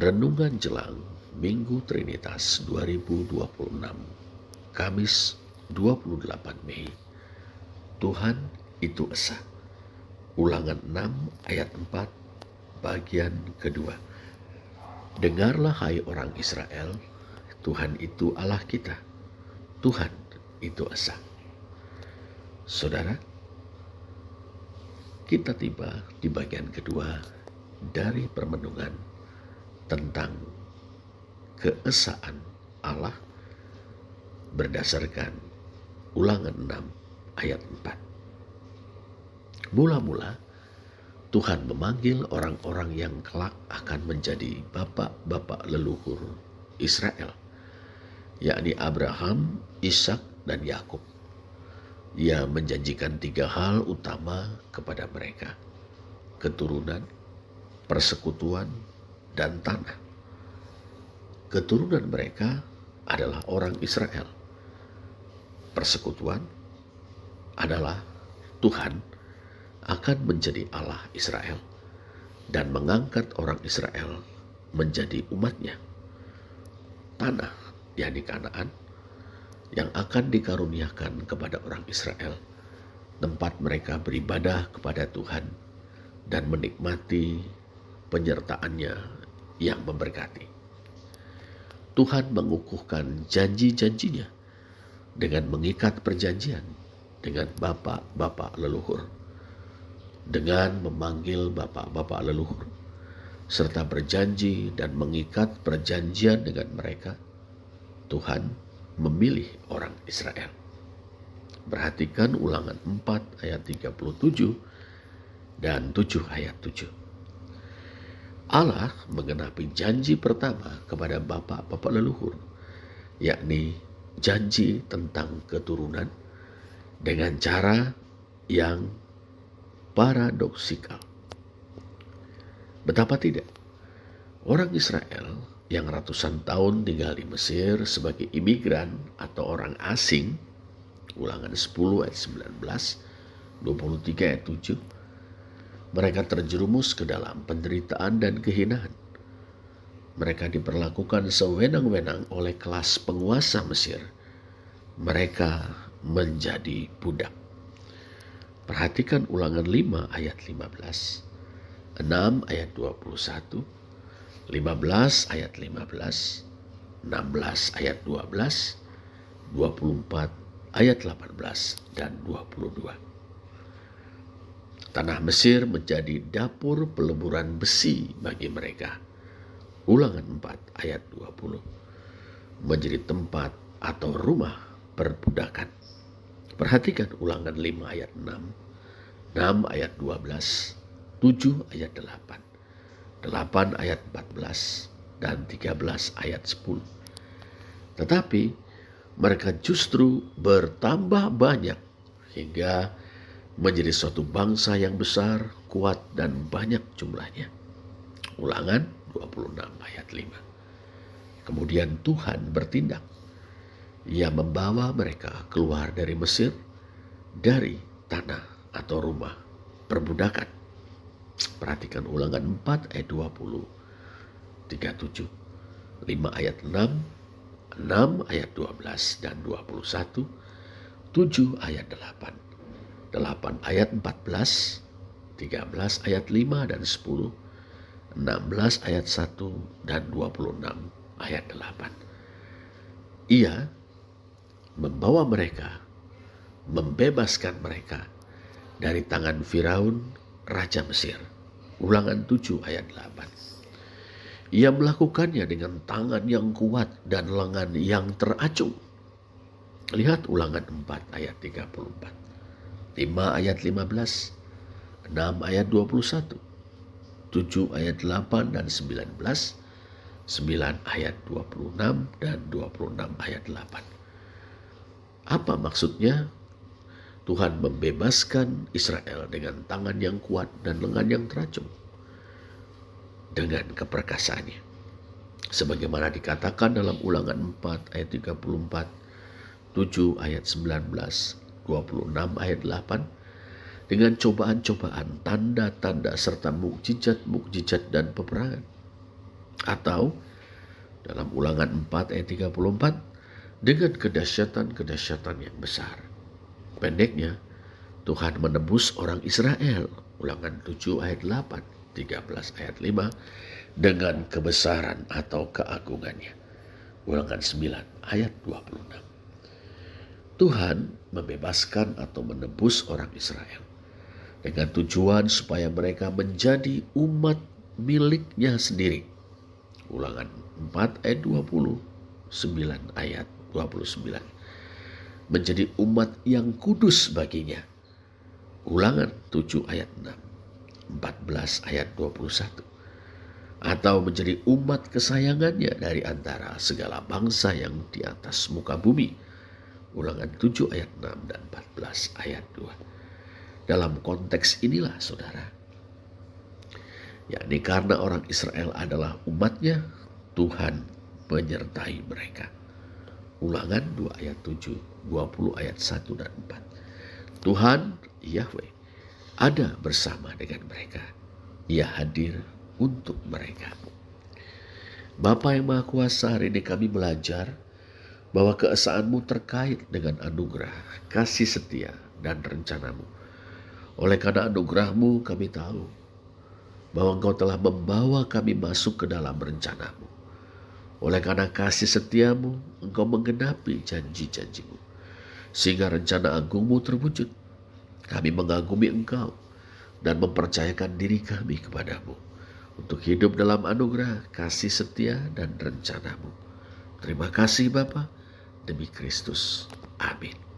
Renungan Jelang Minggu Trinitas 2026, Kamis 28 Mei. Tuhan itu esa. Ulangan 6 ayat 4 bagian kedua. Dengarlah hai orang Israel, Tuhan itu Allah kita. Tuhan itu esa. Saudara, kita tiba di bagian kedua dari permenungan tentang keesaan Allah berdasarkan Ulangan 6 ayat 4. Mula-mula Tuhan memanggil orang-orang yang kelak akan menjadi bapak-bapak leluhur Israel, yakni Abraham, Ishak, dan Yakub. Ia menjanjikan 3 hal utama kepada mereka: keturunan, persekutuan, dan tanah. Keturunan mereka adalah orang Israel. Persekutuan adalah Tuhan akan menjadi Allah Israel dan mengangkat orang Israel menjadi umatnya. Tanah, yakni Kanaan, yang akan dikaruniakan kepada orang Israel, tempat mereka beribadah kepada Tuhan dan menikmati penyertaannya yang memberkati. Tuhan mengukuhkan janji-janjinya dengan mengikat perjanjian dengan bapak-bapak leluhur, dengan memanggil bapak-bapak leluhur, serta berjanji dan mengikat perjanjian dengan mereka. Tuhan memilih orang Israel. Perhatikan Ulangan 4 ayat 37 dan 7 ayat 7. Allah menggenapi janji pertama kepada bapak-bapak leluhur, yakni janji tentang keturunan, dengan cara yang paradoksikal. Betapa tidak, orang Israel yang ratusan tahun tinggal di Mesir sebagai imigran atau orang asing, Ulangan 10 ayat 19, 23 ayat 7, mereka terjerumus ke dalam penderitaan dan kehinaan. Mereka diperlakukan sewenang-wenang oleh kelas penguasa Mesir. Mereka menjadi budak. Perhatikan Ulangan 5 ayat 15, 6 ayat 21, 15 ayat 15, 16 ayat 12, 24 ayat 18 dan 22. Tanah Mesir menjadi dapur peleburan besi bagi mereka. Ulangan 4 ayat 20. Menjadi tempat atau rumah perbudakan. Perhatikan Ulangan 5 ayat 6, 6 ayat 12, 7 ayat 8, 8 ayat 14, dan 13 ayat 10. Tetapi mereka justru bertambah banyak hingga menjadi suatu bangsa yang besar, kuat, dan banyak jumlahnya. Ulangan 26 ayat 5. Kemudian Tuhan bertindak. Ia membawa mereka keluar dari Mesir, dari tanah atau rumah perbudakan. Perhatikan Ulangan 4 ayat 20, 37, 5 ayat 6, 6 ayat 12 dan 21, 7 ayat 8, 8 ayat 14, 13 ayat 5 dan 10, 16 ayat 1 dan 26 ayat 8. Ia membawa mereka, membebaskan mereka dari tangan Firaun, Raja Mesir. Ulangan 7 ayat 8. Ia melakukannya dengan tangan yang kuat dan lengan yang teracung. Lihat Ulangan 4 ayat 34. 5 ayat 15, 6 ayat 21, 7 ayat 8 dan 19, 9 ayat 26 dan 26 ayat 8. Apa maksudnya? Tuhan membebaskan Israel dengan tangan yang kuat dan lengan yang teracung, dengan keperkasaannya. Sebagaimana dikatakan dalam Ulangan 4 ayat 34, 7 ayat 19, 26 ayat 8, dengan cobaan-cobaan, tanda-tanda, serta mukjizat-mukjizat dan peperangan. Atau dalam Ulangan 4 ayat 34, dengan kedahsyatan-kedahsyatan yang besar. Pendeknya, Tuhan menebus orang Israel. Ulangan 7 ayat 8, 13 ayat 5, dengan kebesaran atau keagungannya. Ulangan 9 ayat 26. Tuhan membebaskan atau menebus orang Israel dengan tujuan supaya mereka menjadi umat miliknya sendiri. Ulangan 4 ayat 20, 9 ayat 29. Menjadi umat yang kudus baginya. Ulangan 7 ayat 6, 14 ayat 21. Atau menjadi umat kesayangannya dari antara segala bangsa yang di atas muka bumi. Ulangan 7 ayat 6 dan 14 ayat 2. Dalam konteks inilah saudara, yakni karena orang Israel adalah umatnya, Tuhan menyertai mereka. Ulangan 2 ayat 7, 20 ayat 1 dan 4. Tuhan Yahweh ada bersama dengan mereka. Ia hadir untuk mereka. Bapa yang Maha Kuasa, hari ini kami belajar bahwa keesaanmu terkait dengan anugerah, kasih setia, dan rencanamu. Oleh karena anugerahmu kami tahu bahwa Engkau telah membawa kami masuk ke dalam rencanamu. Oleh karena kasih setiamu, Engkau menggenapi janji-janjimu. Sehingga rencana agungmu terwujud. Kami mengagumi Engkau dan mempercayakan diri kami kepadamu untuk hidup dalam anugerah, kasih setia, dan rencanamu. Terima kasih Bapa, demi Kristus. Amin.